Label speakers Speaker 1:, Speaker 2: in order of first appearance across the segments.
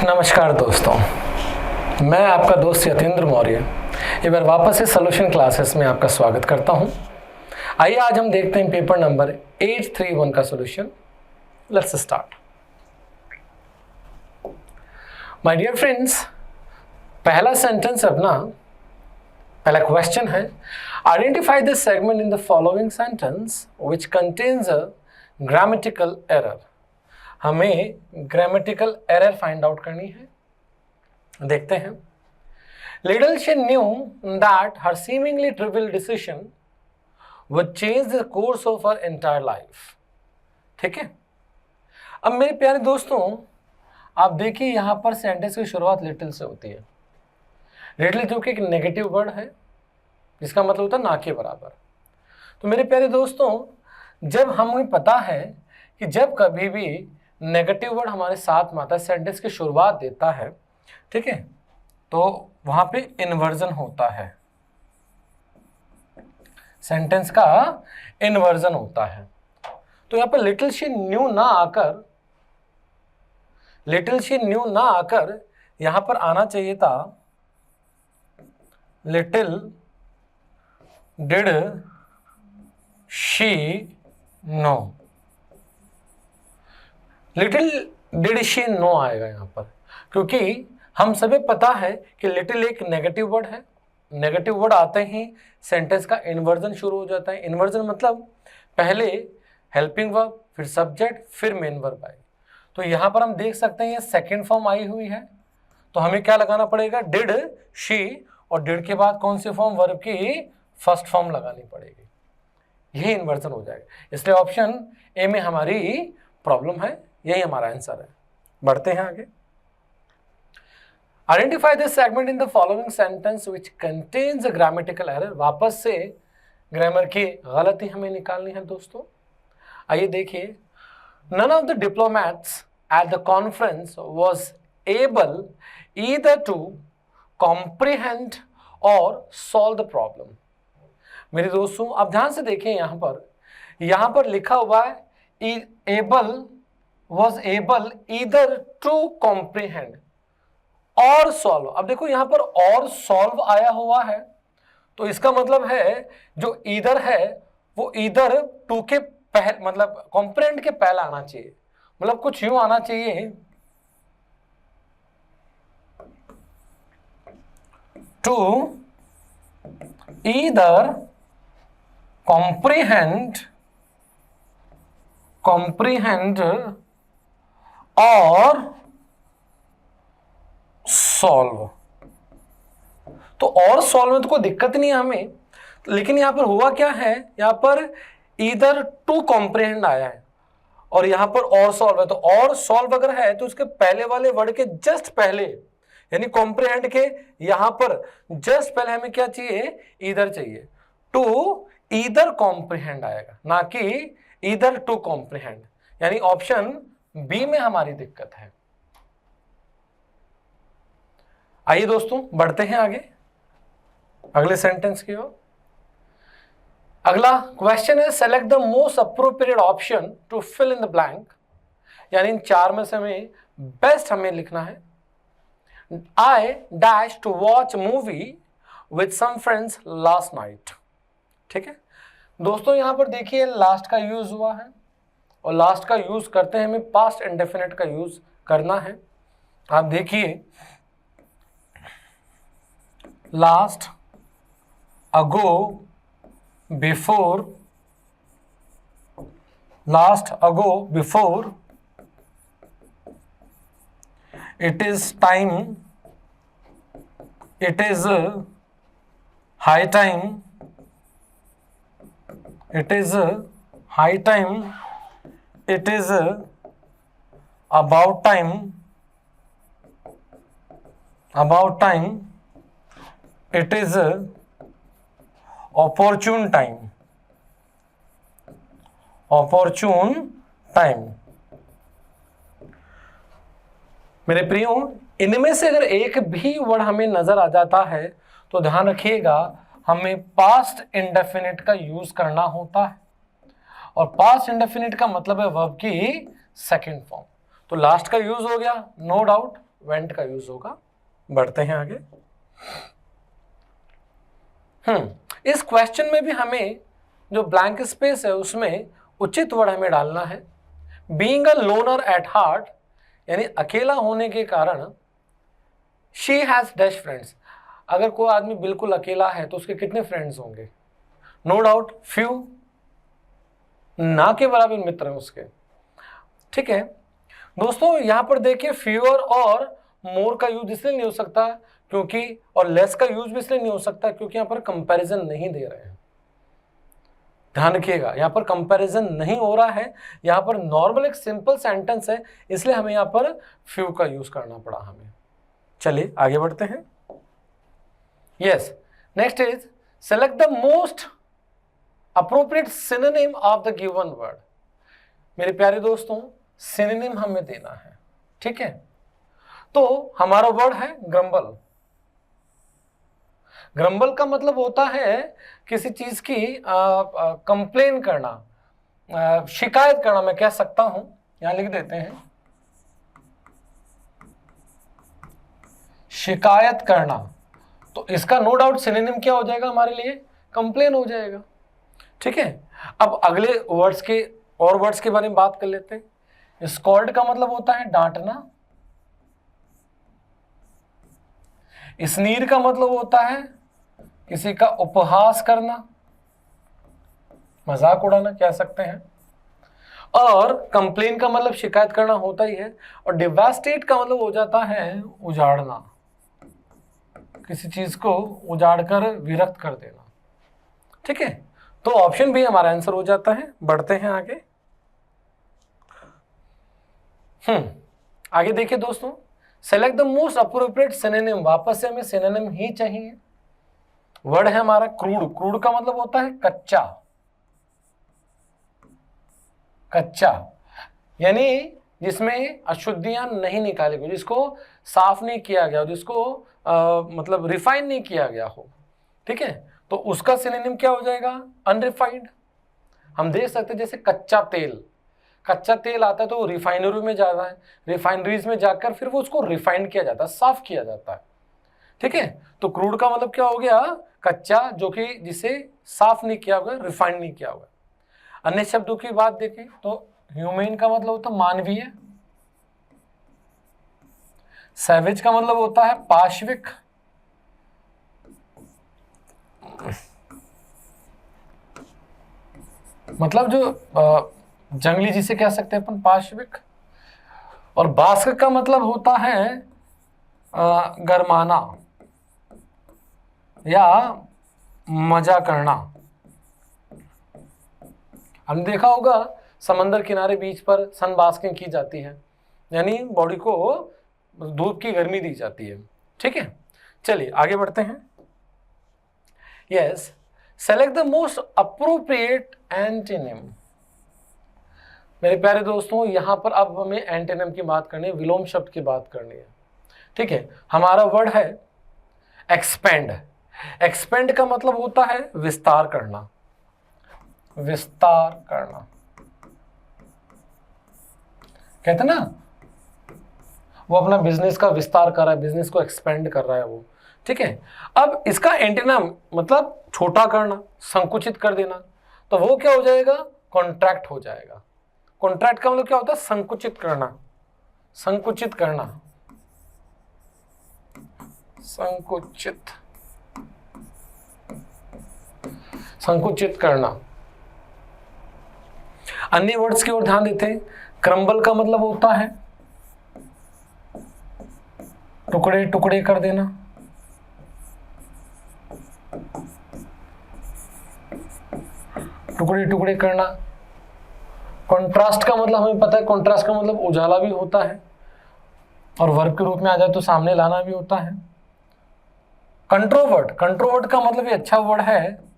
Speaker 1: नमस्कार दोस्तों, मैं आपका दोस्त यतेंद्र मौर्य एक बार वापस से सॉल्यूशन क्लासेस में आपका स्वागत करता हूं। आइए आज हम देखते हैं पेपर नंबर 831 का solution. Let's start. My dear friends, पहला सेंटेंस अपना पहला क्वेश्चन है, identify the segment in the following sentence which contains a grammatical error. हमें ग्रामेटिकल एरर फाइंड आउट करनी है। देखते हैं। Little she knew that her seemingly trivial decision would change the course of her entire life। ठीक है। अब मेरे प्यारे दोस्तों, आप देखिए यहां पर सेंटेंस की शुरुआत लिटिल से होती है। लिटिल जो कि एक नेगेटिव वर्ड है, जिसका मतलब होता है ना के बराबर। तो मेरे प्यारे दोस्तों, जब हमें पता है कि जब कभी भी नेगेटिव वर्ड हमारे साथ में आता है, सेंटेंस की शुरुआत देता है, ठीक है, तो वहां पे इन्वर्जन होता है। सेंटेंस का इन्वर्जन होता है। तो यहां पर लिटिल शी न्यू ना आकर यहां पर आना चाहिए था little did she know. Little did she know आएगा यहां पर, क्योंकि हम सभी पता है कि लिटिल एक नेगेटिव वर्ड है। नेगेटिव वर्ड आते ही सेंटेंस का इन्वर्जन शुरू हो जाता है। इन्वर्जन मतलब पहले हेल्पिंग वर्ब, फिर सब्जेक्ट, फिर मेन वर्ब आए। तो यहां पर हम देख सकते हैं ये सेकेंड फॉर्म आई हुई है, तो हमें क्या लगाना पड़ेगा, डिड शी, और डिड के बाद कौन सी फॉर्म, वर्ब की फर्स्ट फॉर्म लगानी पड़ेगी। यही इन्वर्जन हो जाएगा। इसलिए ऑप्शन ए में हमारी प्रॉब्लम है, यही हमारा आंसर है। बढ़ते हैं आगे। Identify this segment in the following sentence which contains a grammatical error. वापस से ग्रामर की गलती हमें निकालनी है दोस्तों। आइए देखिए। None of the diplomats at the conference was able either to comprehend or solve the problem. मेरे दोस्तों, अब ध्यान से देखें, यहां पर लिखा हुआ है able was able either to comprehend और सॉल्व। अब देखो यहां पर और सॉल्व आया हुआ है, तो इसका मतलब है जो ईदर है वो ईदर टू के पहले, मतलब कॉम्प्रिहेंड के पहले आना चाहिए। मतलब कुछ यूं आना चाहिए, to either comprehend or solve. तो और सॉल्व में तो कोई दिक्कत नहीं है हमें, लेकिन यहां पर हुआ क्या है, यहां पर ईदर टू कॉम्प्रिहेंड आया है और यहां पर और सॉल्व है। तो और सॉल्व अगर है तो उसके पहले वाले वर्ड के जस्ट पहले, यानी कॉम्प्रिहेंड के यहां पर जस्ट पहले हमें क्या चाहिए, ईदर चाहिए। टू ईदर कॉम्प्रिहेंड आएगा, ना कि ईदर टू कॉम्प्रिहेंड। यानी ऑप्शन बी में हमारी दिक्कत है। आइए दोस्तों बढ़ते हैं आगे अगले सेंटेंस की ओर। अगला क्वेश्चन है, select the most appropriate option to fill in the blank. यानी इन चार में से हमें बेस्ट हमें लिखना है। I dash to watch movie with some friends last night. ठीक है दोस्तों, यहां पर देखिए लास्ट का यूज हुआ है, और लास्ट का यूज करते हैं हमें पास्ट इंडेफिनिट का यूज करना है। आप देखिए, last, ago, before, last, ago, before, it is time, it is high time, it is high time, it is about time, it is opportune time, मेरे प्रियो, इनमें से अगर एक भी वर्ड हमें नजर आ जाता है तो ध्यान रखिएगा हमें पास्ट इंडेफिनिट का यूज करना होता है, और पास्ट इंडेफिनिट का मतलब है वर्ब की सेकंड फॉर्म। तो लास्ट का यूज हो गया नो डाउट, वेंट का यूज होगा। बढ़ते हैं आगे। इस क्वेश्चन में भी हमें जो ब्लैंक स्पेस है उसमें उचित वर्ड हमें डालना है। Being a loner at heart, यानी अकेला होने के कारण शी हैज डैश फ्रेंड्स। अगर कोई आदमी बिल्कुल अकेला है तो उसके कितने फ्रेंड्स होंगे? नो डाउट फ्यू, ना के बराबर मित्र हैं उसके। ठीक है दोस्तों, यहां पर देखिए फ्यूअर और मोर का यूज इसलिए नहीं हो सकता क्योंकि, और लेस का यूज भी इसलिए नहीं हो सकता क्योंकि यहां पर कंपैरिजन नहीं दे रहे हैं। ध्यान रखिएगा, यहां पर कंपैरिजन नहीं हो रहा है, यहां पर नॉर्मल एक सिंपल सेंटेंस है, इसलिए हमें यहां पर फ्यू का यूज करना पड़ा हमें। चलिए आगे बढ़ते हैं। Yes, next is select the most appropriate synonym of the given word. मेरे प्यारे दोस्तों, सिनोनिम हमें देना है। ठीक है, तो हमारा वर्ड है ग्रम्बल। ग्रम्बल का मतलब होता है किसी चीज की कंप्लेन करना, शिकायत करना, मैं कह सकता हूं। यहां लिख देते हैं शिकायत करना। तो इसका नो डाउट सिनोनिम क्या हो जाएगा हमारे लिए? कंप्लेन हो जाएगा। ठीक है, अब अगले वर्ड्स के और वर्ड्स के बारे में बात कर लेते हैं। स्कॉल्ड का मतलब होता है डांटना। स्नीर का मतलब होता है किसी का उपहास करना, मजाक उड़ाना कह सकते हैं। और कंप्लेन का मतलब शिकायत करना होता ही है। और डिवास्टेट का मतलब हो जाता है उजाड़ना, किसी चीज को उजाड़ कर विरक्त कर देना। ठीक है, तो ऑप्शन भी हमारा आंसर हो जाता है। बढ़ते हैं आगे। आगे देखिए दोस्तों, select the most appropriate synonym. वापस से हमें सिनोनिम ही चाहिए। वर्ड है हमारा क्रूड। क्रूड का मतलब होता है कच्चा। कच्चा यानी जिसमें अशुद्धियां नहीं निकाली गई, जिसको साफ नहीं किया गया, जिसको मतलब रिफाइन नहीं किया गया हो। ठीक है, तो उसका सिनोनिम क्या हो जाएगा? अनरिफाइंड। हम देख सकते हैं जैसे कच्चा तेल, कच्चा तेल आता है तो रिफाइनरी में जाता है, रिफाइनरीज में जाकर फिर वो उसको रिफाइन किया जाता है, साफ किया जाता है। ठीक है, तो क्रूड का मतलब क्या हो गया? कच्चा, जो कि जिसे साफ नहीं किया हुआ, रिफाइन नहीं किया हुआ। अन्य शब्दों की बात देखें तो ह्यूमन का मतलब होता है मानवीय। सैवेज का मतलब होता है पाशविक। मतलब जो जंगली जिसे कह सकते हैं अपन, पाशविक। और बास्क का मतलब होता है गरमाना या मजा करना। हमने देखा होगा समंदर किनारे बीच पर सन बास्किंग की जाती है, यानी बॉडी को धूप की गर्मी दी जाती है। ठीक है, चलिए आगे बढ़ते हैं। Yes, select the most appropriate antonym. मेरे प्यारे दोस्तों, यहां पर अब हमें एंटोनिम की बात करनी है, विलोम शब्द की बात करनी है। ठीक है, हमारा वर्ड है एक्सपेंड। एक्सपेंड का मतलब होता है विस्तार करना। विस्तार करना कहते ना, वो अपना बिजनेस का विस्तार कर रहा है, बिजनेस को एक्सपेंड कर रहा है वो। ठीक है, अब इसका एंटोनिम मतलब छोटा करना, संकुचित कर देना, तो वो क्या हो जाएगा? कॉन्ट्रैक्ट हो जाएगा। कॉन्ट्रैक्ट का मतलब क्या होता है? संकुचित करना। संकुचित करना, संकुचित, संकुचित करना। अन्य वर्ड्स की ओर ध्यान देते हैं। क्रम्बल का मतलब होता है टुकड़े टुकड़े कर देना। टुकड़े टुकड़े करना। कॉन्ट्रास्ट का मतलब हमें पता है, कॉन्ट्रास्ट का मतलब उजाला भी होता है, और वर्ब के रूप में आ जाए तो सामने लाना भी होता है। कंट्रोवर्ट, कंट्रोवर्ट का मतलब ये अच्छा वर्ड है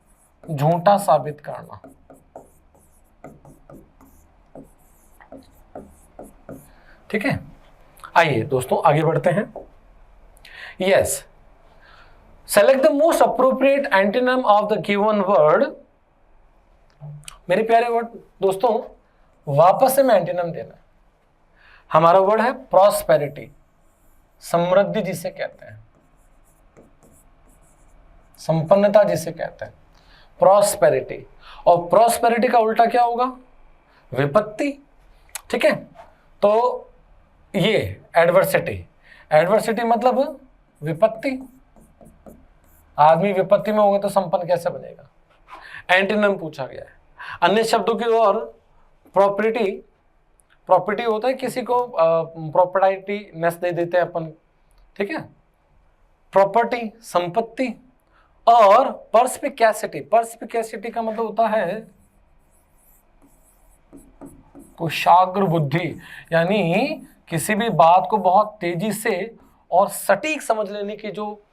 Speaker 1: झूठा साबित करना। ठीक है, आइए दोस्तों आगे बढ़ते हैं। Yes, select the most appropriate antonym of the given word. मेरे प्यारे वर्ड दोस्तों, वापस से मैं एंटोनिम देना है। हमारा वर्ड है प्रॉस्पेरिटी, समृद्धि जिसे कहते हैं, संपन्नता जिसे कहते हैं, प्रॉस्पेरिटी। और प्रॉस्पेरिटी का उल्टा क्या होगा? विपत्ति। ठीक है, तो ये एडवर्सिटी, एडवर्सिटी मतलब विपत्ति। आदमी विपत्ति में होगा तो संपन्न कैसे बनेगा? एंटीनिम पूछा गया है। अन्य शब्दों की ओर प्रॉपर्टी, प्रॉपर्टी होता है किसी को प्रॉपर्टीनेस दे देते हैं अपन, ठीक है, प्रॉपर्टी संपत्ति। और पर्सपिकैसिटी, पर्सपिकैसिटी का मतलब होता है कुशाग्र बुद्धि, यानी किसी भी बात को बहुत तेजी से और सटीक समझ लेने की जो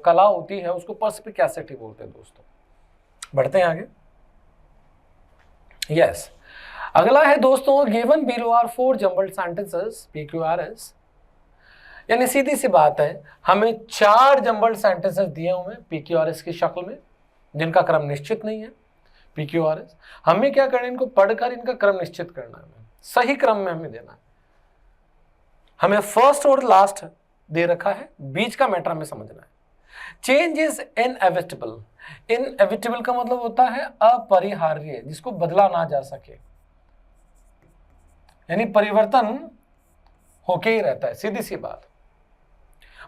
Speaker 1: कला होती है उसको पर्सपिकैसिटी बोलते हैं दोस्तों। बढ़ते हैं आगे। यस, अगला है दोस्तों, given below are 4 jumbled sentences PQRS, यानी सीधी सी बात है, हमें 4 जम्बल्ड सेंटेंसेस दिए हुए हैं PQRS की शक्ल में, जिनका क्रम निश्चित नहीं है। PQRS हमें क्या करना है? इनको पढ़कर इनका क्रम निश्चित करना है, सही क्रम में हमें देना है। हमें फर्स्ट और लास्ट दे रखा है, बीच का मैटर हमें समझना है। चेंज इज इनएविटेबल, इनएविटेबल का मतलब होता है अपरिहार्य, जिसको बदला ना जा सके, यानी परिवर्तन होके ही रहता है, सीधी सी बात।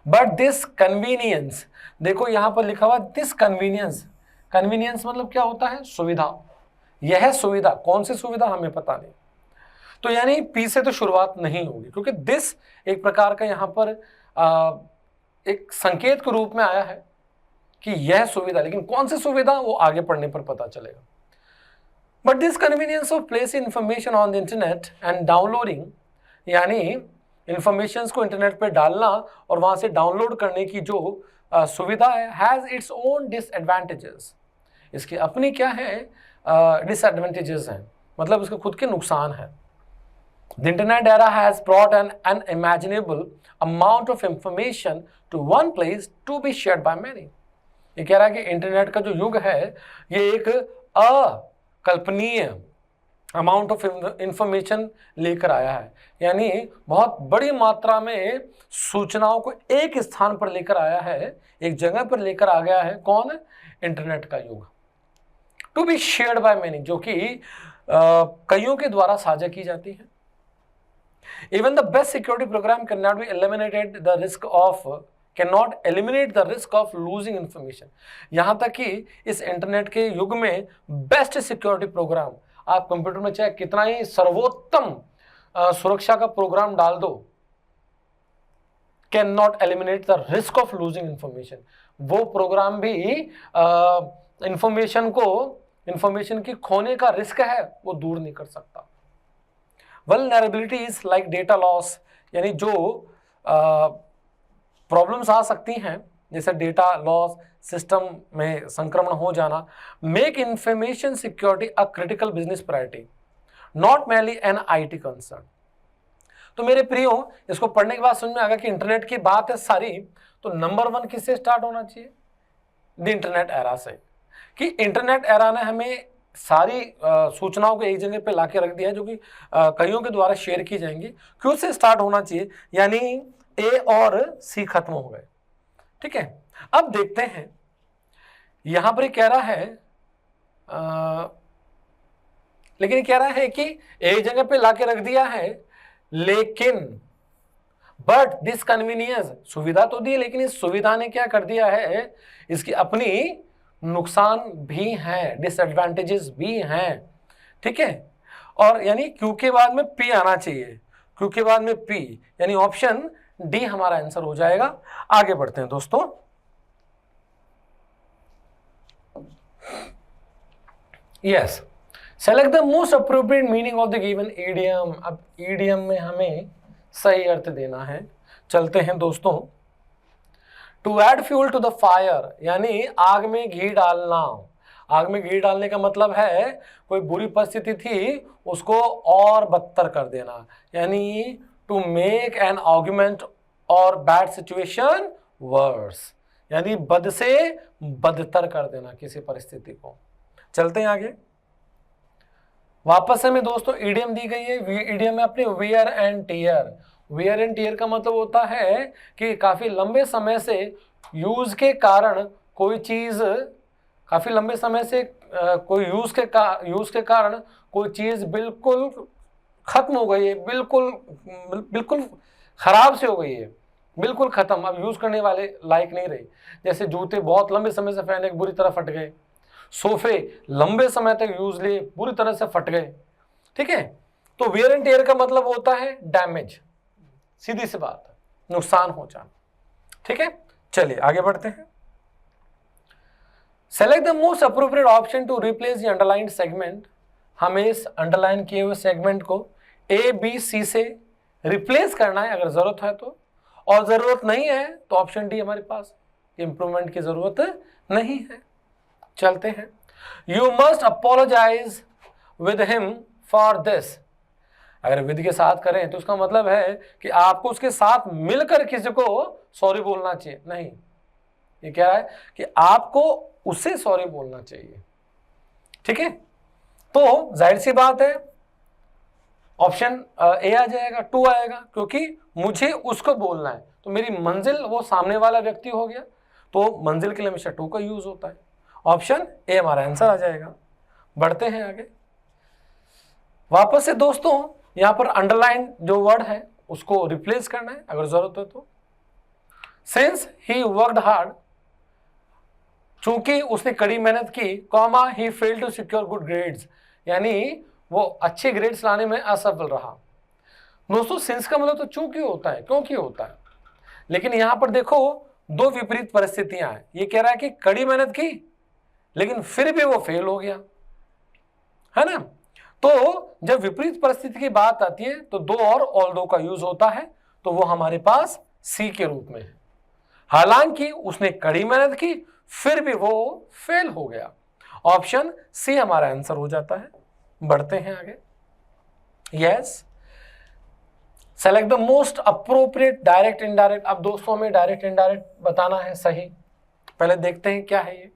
Speaker 1: बट दिस कन्वीनियंस, देखो यहां पर लिखा हुआ दिस कन्वीनियंस, कन्वीनियंस मतलब क्या होता है? सुविधा। यह सुविधा, कौन सी सुविधा हमें पता नहीं, तो यानी पी से तो शुरुआत नहीं होगी, क्योंकि दिस एक प्रकार का यहां पर एक संकेत के रूप में आया है कि यह सुविधा, लेकिन कौन सी सुविधा वो आगे पढ़ने पर पता चलेगा। But this convenience of placing information on the internet and downloading, यानी इंफॉर्मेशन को इंटरनेट पे डालना और वहां से डाउनलोड करने की जो सुविधा है, हैज इट्स ओन डिसएडवांटेजेस, इसकी अपनी क्या है डिसएडवांटेजेस हैं, मतलब इसके खुद के नुकसान है। The internet era has brought an unimaginable amount of information to one place to be shared by many. ये कह रहा है कि इंटरनेट का जो युग है ये एक अकल्पनीय अमाउंट ऑफ इंफॉर्मेशन लेकर आया है, यानी बहुत बड़ी मात्रा में सूचनाओं को एक स्थान पर लेकर आया है, एक जगह पर लेकर आ गया है। कौन? इंटरनेट का युग। To be shared by many, जो कि कईयों के द्वारा साझा की जाती है। Even the best security program cannot be eliminated the risk of losing information. यहाँ तक कि इस इंटरनेट के युग में बेस्ट सिक्योरिटी प्रोग्राम, आप कंप्यूटर में चाहे कितना ही सर्वोत्तम सुरक्षा का प्रोग्राम डाल दो, can not eliminate the risk of losing information. वो प्रोग्राम भी इंफॉर्मेशन की खोने का रिस्क है वो दूर नहीं कर सकता। Vulnerabilities like data loss, यानी जो प्रॉब्लम्स आ सकती हैं जैसे डेटा लॉस, सिस्टम में संक्रमण हो जाना, make information security a critical business priority, not merely an IT concern. तो मेरे प्रियो, इसको पढ़ने के बाद समझ में आ गया कि इंटरनेट की बात है सारी, तो नंबर 1 किससे स्टार्ट होना चाहिए? द इंटरनेट एरा से, कि इंटरनेट एरा ने हमें सारी सूचनाओं को एक जगह पे लाके रख दिया है, जो कि कईयों के द्वारा शेयर की जाएंगी। क्यों से स्टार्ट होना चाहिए? यानी A और C खत्म हो गए। ठीक है, अब देखते हैं यहां पर कह रहा है लेकिन कह रहा है कि एक जगह पे लाके रख दिया है, लेकिन बट दिस कन्वीनियंस, सुविधा तो दी, लेकिन इस सुविधा ने क्या कर दिया है, इसकी अपनी नुकसान भी हैं, डिसएडवांटेजेस भी हैं। ठीक है, और यानी क्यू के बाद में पी आना चाहिए, क्यू के बाद में पी, यानी ऑप्शन डी हमारा आंसर हो जाएगा। आगे बढ़ते हैं दोस्तों। Yes, select the most appropriate meaning of the given idiom. अब ईडियम में हमें सही अर्थ देना है। चलते हैं दोस्तों। To add fuel to the fire, यानी आग में घी डालना। आग में घी डालने का मतलब है कोई बुरी परिस्थिति थी उसको और बदतर कर देना, यानी टू मेक एन आर्गुमेंट और बैड सिचुएशन वर्स, यानी बद से बदतर कर देना किसी परिस्थिति को। चलते हैं आगे। वापस हमें दोस्तों ईडियम दी गई है, ईडियम में अपने wear and tear, wear and tear का मतलब होता है कि काफी लंबे समय से यूज के कारण कोई चीज, काफी लंबे समय से कोई यूज के कारण कोई चीज बिल्कुल खत्म हो गई है, बिल्कुल बिल्कुल खराब से हो गई है, बिल्कुल खत्म, अब यूज करने वाले लायक नहीं रही। जैसे जूते बहुत लंबे समय से पहने बुरी तरह फट गए, सोफे लंबे समय तक यूज लिए बुरी तरह से फट गए। ठीक है, तो वेयर एंड टियर का मतलब होता है डैमेज, सीधी सी बात, नुकसान हो जाना। ठीक है, चलिए आगे बढ़ते हैं। Select the most appropriate option to replace the underlined segment. हमें इस अंडरलाइन किए हुए सेगमेंट को ए बी सी से रिप्लेस करना है अगर जरूरत है तो, और जरूरत नहीं है तो ऑप्शन डी हमारे पास, इंप्रूवमेंट की जरूरत नहीं है। चलते हैं। You must apologise with him for this. अगर विद के साथ करें तो उसका मतलब है कि आपको उसके साथ मिलकर किसी को सॉरी बोलना चाहिए, नहीं, ये कह रहा है कि आपको उसे सॉरी बोलना चाहिए। ठीक है, तो जाहिर सी बात है ऑप्शन ए आ जाएगा, 2 आएगा, क्योंकि मुझे उसको बोलना है, तो मेरी मंजिल वो सामने वाला व्यक्ति हो गया, तो मंजिल के लिए हमेशा 2 का यूज होता है। ऑप्शन ए हमारा आंसर आ जाएगा। बढ़ते हैं आगे। वापस से दोस्तों यहां पर अंडरलाइन जो वर्ड है उसको रिप्लेस करना है अगर जरूरत हो तो। सिंस ही वर्कड हार्ड, चूंकि उसने कड़ी मेहनत की, comma he failed to secure good grades, यानी वो अच्छे ग्रेड्स लाने में असफल रहा। दोस्तों सिंस का मतलब तो चूंकि होता है, क्योंकि होता है, लेकिन यहां पर देखो 2 विपरीत परिस्थितियां हैं। ये कह रहा है कि कड़ी मेहनत की लेकिन फिर भी वो फेल हो गया, है ना। तो जब विपरीत परिस्थिति की बात आती है तो 2 और ऑल्दो का यूज होता है, तो वो हमारे पास सी के रूप में है। हालांकि उसने कड़ी मेहनत की फिर भी वो फेल हो गया। ऑप्शन सी हमारा आंसर हो जाता है। बढ़ते हैं आगे। Yes, select the most appropriate direct indirect. अब दोस्तों हमें डायरेक्ट इनडायरेक्ट बताना है सही। पहले देखते हैं क्या है ये।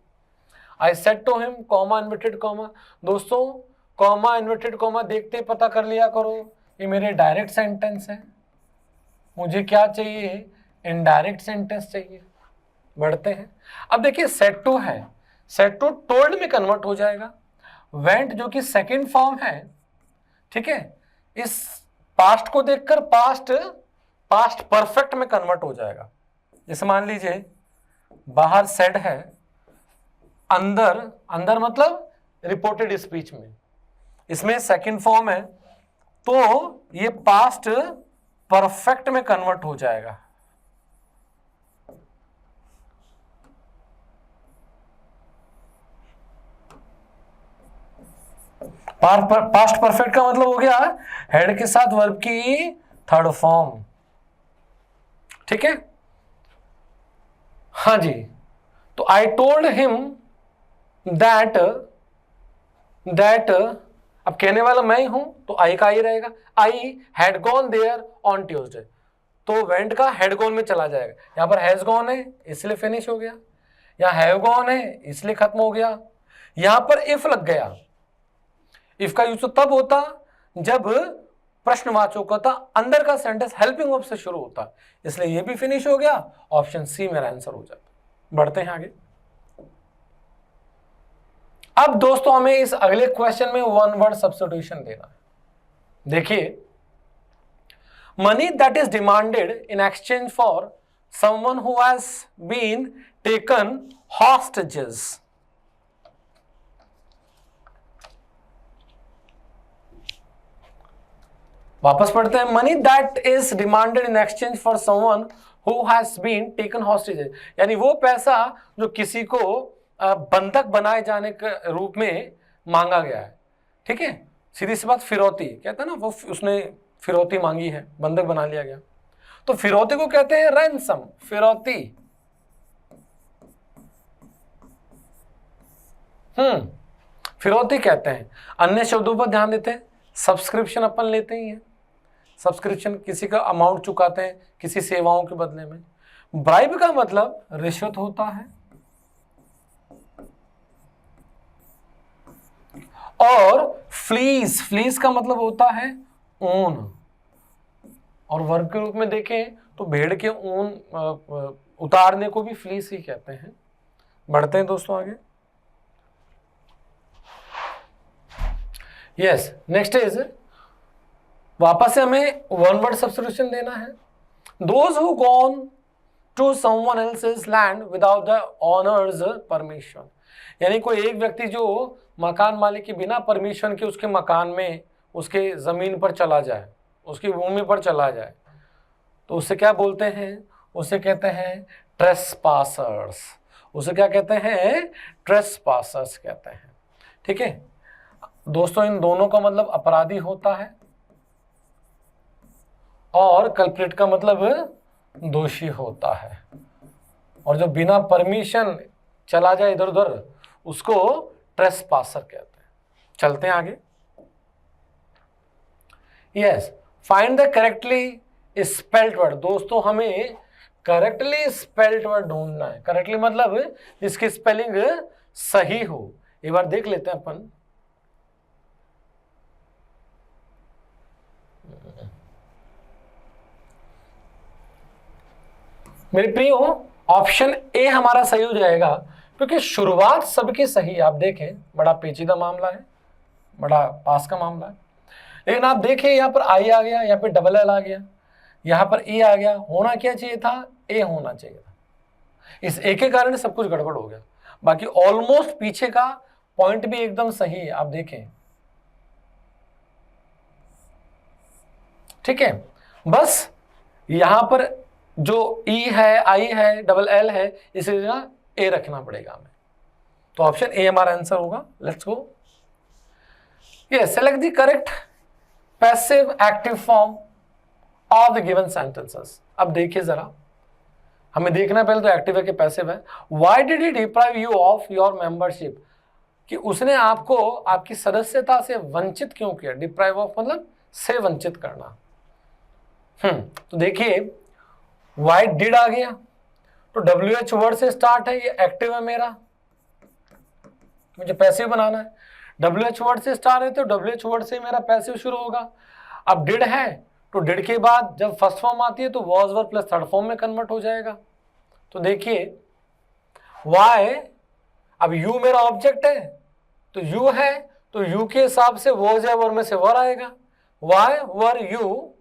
Speaker 1: I said to him, comma inverted comma. दोस्तों कॉमा इन्वर्टेड कॉमा देखते पता कर लिया करो, ये मेरे डायरेक्ट सेंटेंस है, मुझे क्या चाहिए, इनडायरेक्ट सेंटेंस चाहिए। बढ़ते हैं। अब देखिए सेड टू है, सेड टू टोल्ड में कन्वर्ट हो जाएगा। वेंट जो कि सेकंड फॉर्म है, ठीक है, इस पास्ट को देखकर पास्ट परफेक्ट में कन्वर्ट हो जाएगा। जैसे मान लीजिए बाहर सेड है, अंदर मतलब रिपोर्टेड स्पीच में, इसमें सेकंड फॉर्म है, तो ये पास्ट परफेक्ट में कन्वर्ट हो जाएगा। पास्ट परफेक्ट का मतलब हो गया हेड के साथ वर्ब की थर्ड फॉर्म। ठीक है, हाँ जी। तो आई टोल्ड हिम दैट अब कहने वाला मैं ही हूं तो आई का ही रहेगा। I had gone there on Tuesday, तो वेंट का हैड गॉन में चला जाएगा। यहां पर हैज गॉन है इसलिए फिनिश हो गया, यहां हैव गॉन है इसलिए खत्म हो गया। यहां पर इफ लग गया, इफ का यूज तो तब होता जब प्रश्नवाचक होता, अंदर का सेंटेंस हेल्पिंग वर्ब से शुरू होता, इसलिए ये भी फिनिश हो गया। ऑप्शन सी मेरा आंसर हो जाता। बढ़ते हैं आगे। अब दोस्तों हमें इस अगले क्वेश्चन में 1 वर्ड सब्स्टिट्यूशन देना है। देखिए, money that is demanded in exchange for someone who has been taken hostages. वापस पढ़ते हैं। Money that is demanded in exchange for someone who has been taken hostages, यानी वो पैसा जो किसी को बंधक बनाए जाने के रूप में मांगा गया है। ठीक है, सीधी सी बात, फिरौती कहते हैं ना, वो उसने फिरौती मांगी है, बंधक बना लिया गया, तो फिरौती को कहते हैं रैंसम, फिरौती। फिरौती कहते हैं। अन्य शब्दों पर ध्यान देते हैं, सब्सक्रिप्शन अपन लेते ही हैं, सब्सक्रिप्शन किसी का अमाउंट चुकाते हैं किसी सेवाओं के बदले में। ब्राइब का मतलब रिश्वत होता है, और फ्लीस का मतलब होता है ऊन, और वर्ग के रूप में देखें तो भेड़ के ऊन उतारने को भी फ्लीस ही कहते हैं। बढ़ते हैं दोस्तों आगे। यस, नेक्स्ट इज, वापस से हमें वन वर्ड सब्स्टिट्यूशन देना है। Those who gone to someone else's land without the owner's permission, यानी कोई एक व्यक्ति जो मकान मालिक के बिना परमिशन के उसके मकान में, उसके जमीन पर चला जाए, उसकी भूमि पर चला जाए, तो उसे क्या बोलते हैं? उसे कहते हैं ट्रेसपासर्स। उसे क्या कहते हैं? ट्रेसपासर्स कहते हैं। ठीक है दोस्तों, इन दोनों का मतलब अपराधी होता है और कल्प्रिट का मतलब दोषी होता है। और जो बिना परमिशन चला जाए इधर उधर उसको ट्रेसपासर कहते हैं। चलते हैं आगे। Yes, find the correctly spelled word. दोस्तों हमें करेक्टली स्पेल्ड वर्ड ढूंढना है। करेक्टली मतलब जिसकी स्पेलिंग सही हो। एक बार देख लेते हैं अपन। मेरे प्रियो, ऑप्शन ए हमारा सही हो जाएगा क्योंकि शुरुआत सबकी सही है। आप देखें, बड़ा पेचीदा मामला है, बड़ा पास का मामला है, लेकिन आप देखें यहाँ पर आई आ गया, यहाँ पे डबल एल आ गया, यहाँ पर ए आ गया। होना क्या चाहिए था? ए होना चाहिए था। इस ए के कारण सब कुछ गड़बड़ हो गया। बाकी ऑलमोस्ट पीछे का पॉइंट भी एकदम सही है, आप देखें। ठीक है, बस यहां पर जो ई है, आई है, डबल एल है, इसे ए रखना पड़ेगा हमें। तो ऑप्शन ए हमारा आंसर होगा। Let's go. Yes, select the correct passive active form of the given sentences. अब देखिए जरा, हमें देखना पहले तो एक्टिव है कि पैसिव है। Why did he deprive you of your membership, कि उसने आपको आपकी सदस्यता से वंचित क्यों किया? डिप्राइव ऑफ मतलब से वंचित करना। तो देखिए वाई डिड आ गया तो WH वर्ड से स्टार्ट है, ये एक्टिव है मेरा, मुझे पैसिव बनाना है। WH वर्ड से स्टार्ट है तो WH वर्ड से मेरा पैसिव शुरू होगा। अब डिड है तो डिड के बाद जब फर्स्ट फॉर्म आती है तो was word plus third form में कन्वर्ट हो जाएगा। तो देखिए वाई, अब यू मेरा ऑब्जेक्ट है तो यू है तो यू के हिसाब से वॉज है, वर में से वर आएगा। Why were you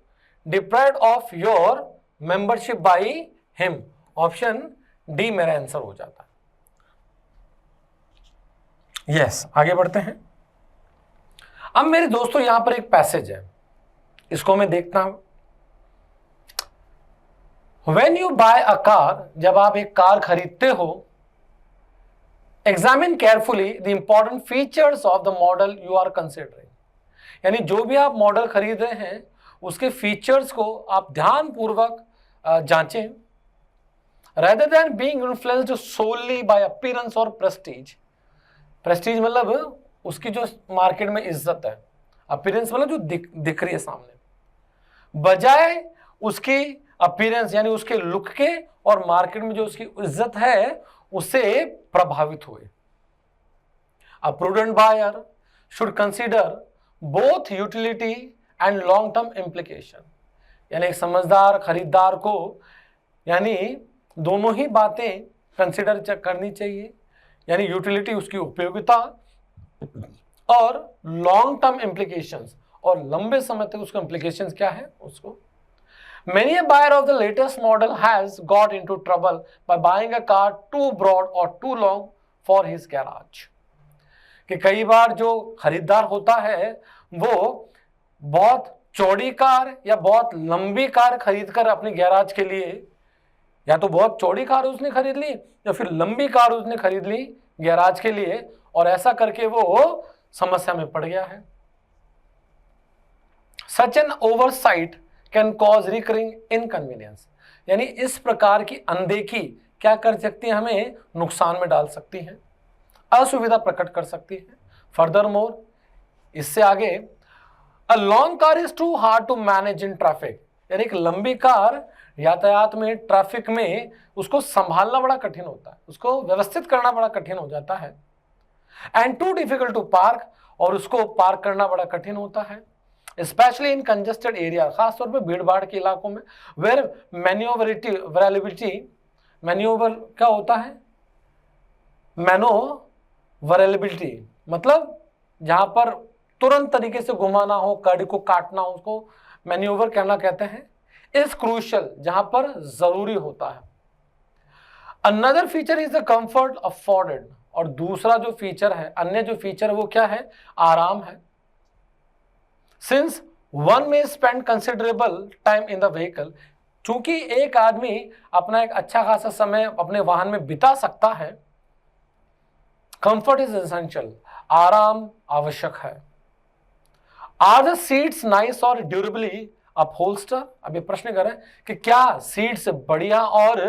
Speaker 1: deprived of your membership by him. Option D मेरा आंसर हो जाता है। यस, आगे बढ़ते हैं। अब मेरे दोस्तों यहां पर एक पैसेज है, इसको मैं देखता हूं। When you buy a car, जब आप एक कार खरीदते हो, examine carefully the important features of the model you are considering। यानी जो भी आप मॉडल खरीद रहे हैं उसके फीचर्स को आप ध्यानपूर्वक जांचें। rather than being influenced solely by appearance or prestige। Prestige मतलब उसकी जो मार्केट में इज्जत है, अपीयरेंस मतलब जो दिख रही है सामने, बजाय उसकी अपीयरेंस यानी उसके लुक के और मार्केट में जो उसकी इज्जत है उससे प्रभावित हुए। A prudent buyer should consider both utility and long term implication. यानी एक समझदार खरीदार को यानी दोनों ही बातें कंसीडर करनी चाहिए, यानी यूटिलिटी उसकी उपयोगिता और लॉन्ग टर्म इम्प्लीकेशंस, और लंबे समय तक उसका इम्प्लीकेशंस क्या है उसको। Many a buyer of the latest model has got into trouble by buying a car too broad or too long for his garage। कि कई बार जो खरीदार होता है वो बहुत चौड़ी कार या बहुत लंबी कार खरीदकर अपनी गैराज के लिए, या तो बहुत चौड़ी कार उसने खरीद ली या फिर लंबी कार उसने खरीद ली गैराज के लिए, और ऐसा करके वो समस्या में पड़ गया है। Such an oversight can cause recurring inconvenience। यानी इस प्रकार की अनदेखी क्या कर सकती है, हमें नुकसान में डाल सकती है, असुविधा प्रकट कर सकती है। फर्दरमोर, इससे आगे, a long car is too hard to manage in traffic. यानी एक लंबी कार यातायात में, ट्रैफिक में उसको संभालना बड़ा कठिन होता है, उसको व्यवस्थित करना बड़ा कठिन हो जाता है। And too difficult to park, और उसको पार्क करना बड़ा कठिन होता है। स्पेशली इन कंजेस्टेड एरिया, खासतौर पे भीड़ भाड़ के इलाकों में, वेयर मैन्योवर क्या होता है, मैनोवरेबिलिटी मतलब जहां पर तुरंत तरीके से घुमाना हो, गाड़ी को काटना हो, उसको मैन्योवर कहना कहते हैं, इज क्रूशियल, जहां पर जरूरी होता है। Another feature is the comfort afforded, और दूसरा जो फीचर है, अन्य जो फीचर वो क्या है, आराम है। सिंस वन में spend considerable time in the vehicle, चूंकि एक आदमी अपना एक अच्छा खासा समय अपने वाहन में बिता सकता है, कंफर्ट इज एसेंशियल, आराम आवश्यक है। आर द सीट्स नाइस और ड्यूरेबली अपहोल्स्टर, अब ये प्रश्न कर रहे हैं कि क्या सीट्स बढ़िया और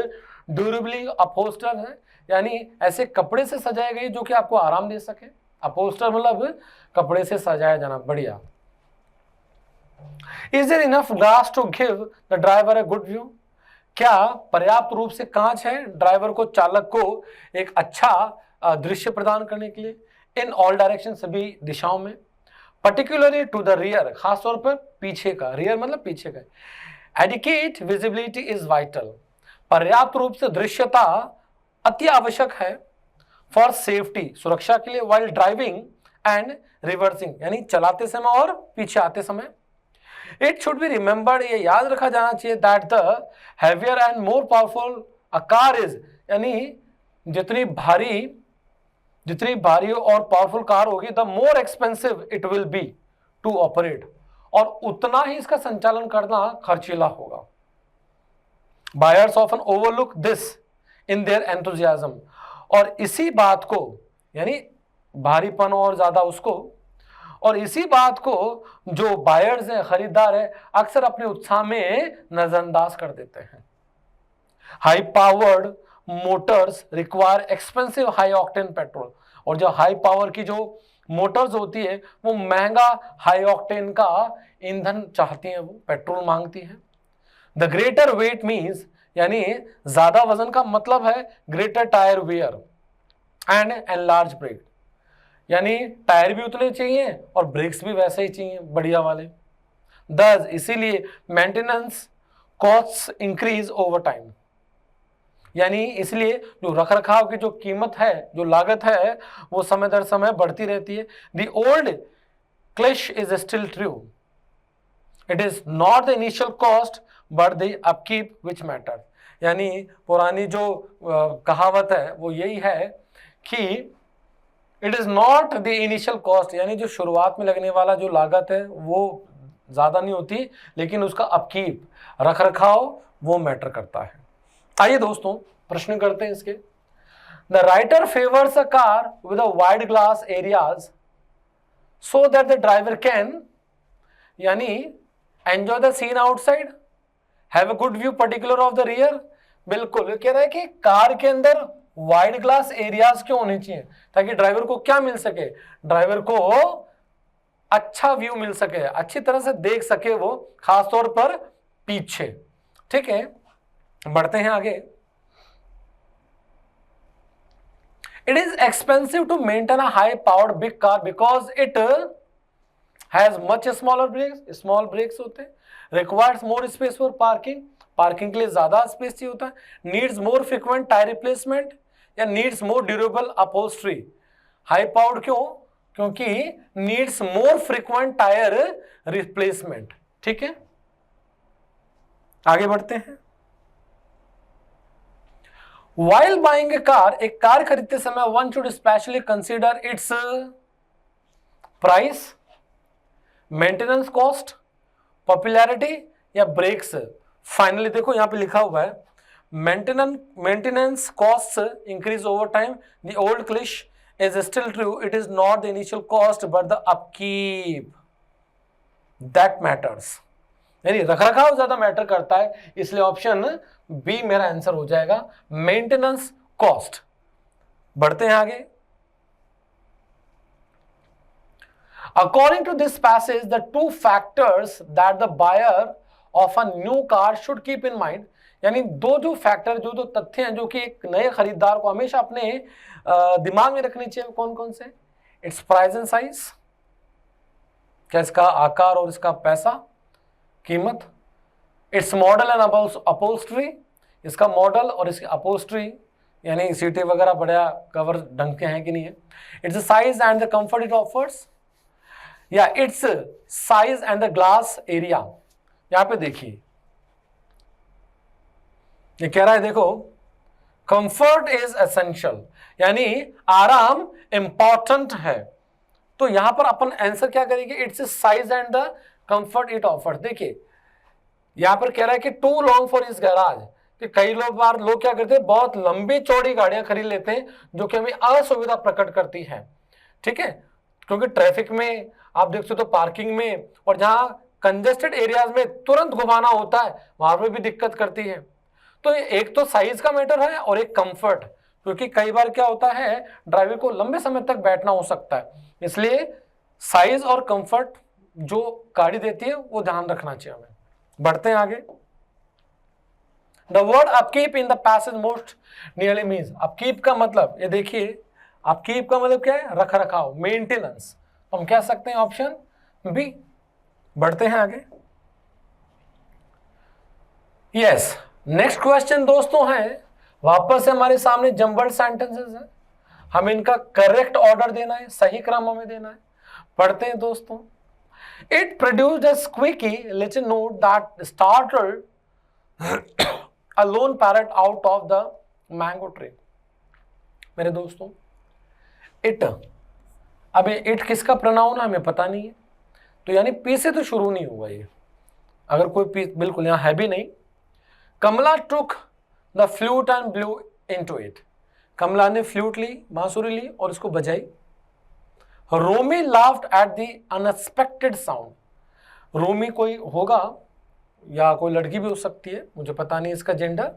Speaker 1: ड्यूरेबली अपहोल्स्टर है, यानी ऐसे कपड़े से सजाए गए जो कि आपको आराम दे सके। अपहोल्स्टर मतलब कपड़े से सजाया जाना, बढ़िया। Is there enough glass to give the driver a good view, क्या पर्याप्त रूप से कांच है ड्राइवर को, चालक को एक अच्छा दृश्य प्रदान करने के लिए, इन ऑल डायरेक्शन, सभी दिशाओं में। पर्टिकुलरली टू द रियर, खासतौर पर पीछे का, रियर मतलब पीछे का। एडिक्वेट विजिबिलिटी इज वाइटल, पर्याप्त रूप से दृश्यता अति आवश्यक है। फॉर सेफ्टी, सुरक्षा के लिए। वाइल ड्राइविंग एंड रिवर्सिंग, यानी चलाते समय और पीछे आते समय। इट शुड बी रिमेंबर्ड, ये याद रखा जाना चाहिए, that the heavier and more powerful a car is, यानी जितनी भारी और पावरफुल कार होगी, the more expensive it will be to operate, और उतना ही इसका संचालन करना खर्चीला होगा। Buyers often overlook this in their enthusiasm, और इसी बात को, यानी भारीपन और ज्यादा उसको, और इसी बात को जो बायर्स हैं, खरीदार है, अक्सर अपने उत्साह में नजरअंदाज कर देते हैं। High powered Motors require expensive high octane petrol, और जो हाई पावर की जो मोटर्स होती है वो महंगा हाई ऑक्टेन का ईंधन चाहती हैं, वो पेट्रोल मांगती हैं। द ग्रेटर वेट मीन्स, यानी ज्यादा वजन का मतलब है greater tyre wear and enlarge brake, यानी टायर भी उतने चाहिए और ब्रेक्स भी वैसे ही चाहिए, बढ़िया वाले। दस, इसीलिए maintenance cost increase over time, यानी इसलिए जो रखरखाव की जो कीमत है, जो लागत है, वो समय दर समय बढ़ती रहती है। The old cliché is still true, it is not the initial cost but the upkeep which matter, यानी पुरानी जो कहावत है वो यही है कि it is not the initial cost, यानी जो शुरुआत में लगने वाला जो लागत है वो ज्यादा नहीं होती, लेकिन उसका अपकीप, रखरखाव, वो मैटर करता है। आइए दोस्तों प्रश्न करते हैं इसके। The writer favours a car with a wide glass areas so that the driver can, यानी enjoy the scene outside, have a good view particular of the rear. बिल्कुल कह रहा है कि कार के अंदर वाइड ग्लास एरियाज क्यों होने चाहिए, ताकि ड्राइवर को क्या मिल सके, ड्राइवर को अच्छा व्यू मिल सके, अच्छी तरह से देख सके वो, खासतौर पर पीछे। ठीक है, बढ़ते हैं आगे। It is expensive to maintain a high powered big car because it has much smaller brakes, small brakes होते हैं। Requires more space for parking, parking के लिए ज्यादा स्पेस चाहिए होता है। Needs more frequent tyre replacement या needs more durable upholstery. High powered क्यों, क्योंकि needs more frequent tyre replacement. ठीक है, आगे बढ़ते हैं। While buying a car, एक कार खरीदते समय one should especially consider its price, maintenance cost, popularity या brakes। फाइनली देखो यहां पे लिखा हुआ है maintenance costs increase over time. The old cliché is still true. It is not the initial cost but the upkeep that matters. यानी रखरखाव ज्यादा मैटर करता है, इसलिए ऑप्शन बी मेरा आंसर हो जाएगा, मेंटेनेंस कॉस्ट। बढ़ते हैं आगे। According to this passage the two factors that the buyer of a new car should keep in mind, यानी दो जो फैक्टर, जो दो तथ्य हैं जो कि एक नए खरीदार को हमेशा अपने दिमाग में रखने चाहिए, कौन कौन से? इट्स प्राइस एंड साइज, क्या इसका आकार और इसका पैसा, कीमत। इट्स मॉडल एंड अपहोल्स्ट्री, इसका मॉडल और इसकी अपहोल्स्ट्री यानी सीटें वगैरह बढ़िया कवर ढंग के हैं कि नहीं है। Its size and the comfort it offers, या its size and the glass area. यहां पे देखिए ये कह रहा है, देखो कंफर्ट इज एसेंशियल, यानी आराम इंपॉर्टेंट है। तो यहां पर अपन आंसर क्या करेंगे, it's size and the comfort it offers. देखिए यहां पर कह रहा है कि टू लॉन्ग फॉर इस गैराज, कि कई लोग क्या करते हैं, बहुत लंबी चौड़ी गाड़ियां खरीद लेते हैं जो कि हमें असुविधा प्रकट करती है, ठीक है। क्योंकि ट्रैफिक में आप देख सकते हो, पार्किंग में, और जहां कंजेस्टेड एरियाज में तुरंत घुमाना होता है वहां पर भी दिक्कत करती है। तो एक तो साइज का मैटर है और एक कंफर्ट, क्योंकि कई बार क्या होता है ड्राइवर को लंबे समय तक बैठना हो सकता है, इसलिए साइज और कंफर्ट जो गाड़ी देती है वो ध्यान रखना चाहिए हमें। बढ़ते हैं आगे। The word upkeep in the passage most nearly means, upkeep का मतलब, ये देखिए अपकीप का मतलब क्या है, रख रखाव, मेंटेनेंस। हम कह सकते हैं ऑप्शन बी। बढ़ते हैं आगे। यस, नेक्स्ट क्वेश्चन दोस्तों है, वापस से हमारे सामने जम्बल्ड सेंटेंसेस है, हमें इनका करेक्ट ऑर्डर देना है, सही क्रम हमें देना है। पढ़ते हैं दोस्तों। It produced a squeaky little note that startled a loan parrot out of the mango tree. मेरे दोस्तों इट, अब इट किसका प्रोनाउन है हमें पता नहीं है, तो यानी पी से तो शुरू नहीं होगा ये, अगर कोई पी बिल्कुल यहां है भी नहीं। Kamala took the flute and blew into it, Kamala ने फ्लूट ली, बांसुरी ली और इसको बजाई। Romi laughed at the unexpected sound, Romi कोई होगा या कोई लड़की भी हो सकती है, मुझे पता नहीं इसका gender.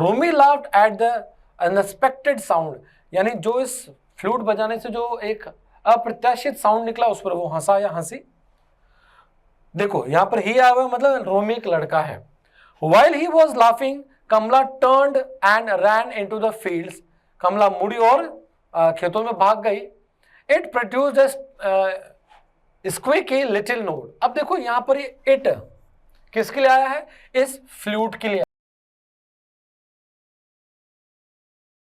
Speaker 1: Romi laughed at the unexpected sound, यानी जो इस फ्लूट बजाने से जो एक अप्रत्याशित साउंड निकला उस पर वो हंसा या हंसी। देखो यहां पर ही आया हुआ मतलब रोमी एक लड़का है। While he was laughing, Kamala turned and ran into the fields. कमला मुड़ी और खेतों में भाग गई। It produced a squeaky little note. अब देखो यहां पर ये it किसके लिए आया है, इस फ्लूट के लिए